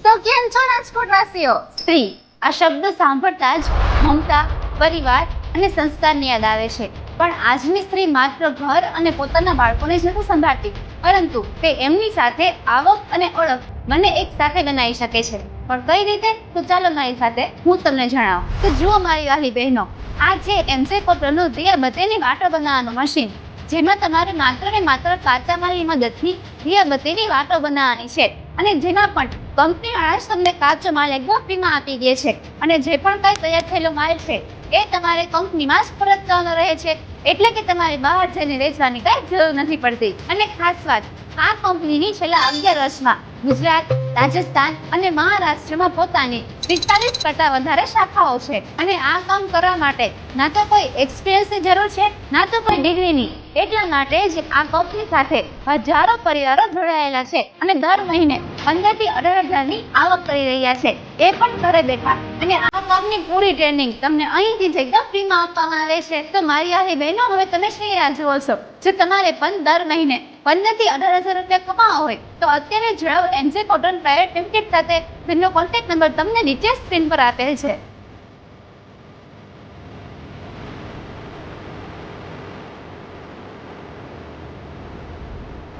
તો કેમ છો રાજકોટવાસીઓ? સ્ત્રી આ શબ્દ સાંભળતા જ મમતા, પરિવાર અને સંસ્કારની યાદ આવે છે. પણ આજની સ્ત્રી માત્ર ઘર અને પોતાના બાળકોને જ નથી સંભાળતી, પરંતુ તે એમની સાથે આવક અને ઓળખ બંને એક સાથે બનાવી શકે છે. પણ કઈ રીતે? તો ચાલો મારી સાથે હું તમને જણાવું. તો જુઓ મારી વાલી બહેનો, આ છે એમસે કોટરનું દિયાબત્તીની વાટો બનાવવાનું મશીન, જેમાં તમારે માત્ર ને માત્ર કાચા માલની મદદથી દિયાબત્તીની વાટો બનાવવાની છે. અને જેમાં પણ કંપનીવાળા જ તમને કાચો માલ એકદમ ફ્રીમાં આપી દે છે. અને જે પણ કાંઈ તૈયાર થયેલો માલ છે એ તમારે કંપનીમાં જ પરત કરવાનો રહે છે. એટલે કે તમારે બહાર જઈને વેચવાની કાંઈ જરૂર નથી પડતી. અને ખાસ વાત, આ કંપનીની છેલ્લા 11 વર્ષમાં ગુજરાત, રાજસ્થાન અને મહારાષ્ટ્રમાં પોતાની 45 કરતાં વધારે શાખાઓ છે. અને આ કામ કરવા માટે ના તો કોઈ એક્સપિરિયન્સની જરૂર છે, ના તો કોઈ ડિગ્રીની. એટલા માટે જ આ કંપની સાથે હજારો પરિવારો જોડાયેલા છે અને દર મહિને 15 થી 18 હજારની આવક કરી રહ્યા છે, એ પણ ઘરે બેઠા. અને આ કામની પૂરી ટ્રેનિંગ તમને અહીંથી જ એકદમ ફ્રીમાં આપવામાં આવે છે. તો મારી વાલી બહેનો, હવે તમે શી રાહ જુઓ છો? જો તમારે પણ દર મહિને 15 થી 18 હજાર રૂપિયા કમાવા હોય તો અત્યારે જોડાઓ એમસે કોટન પ્રાઇવેટ લિમિટેડ સાથે, જેનો કોન્ટેક્ટ નંબર તમને નીચે સ્ક્રીન પર આપેલ છે.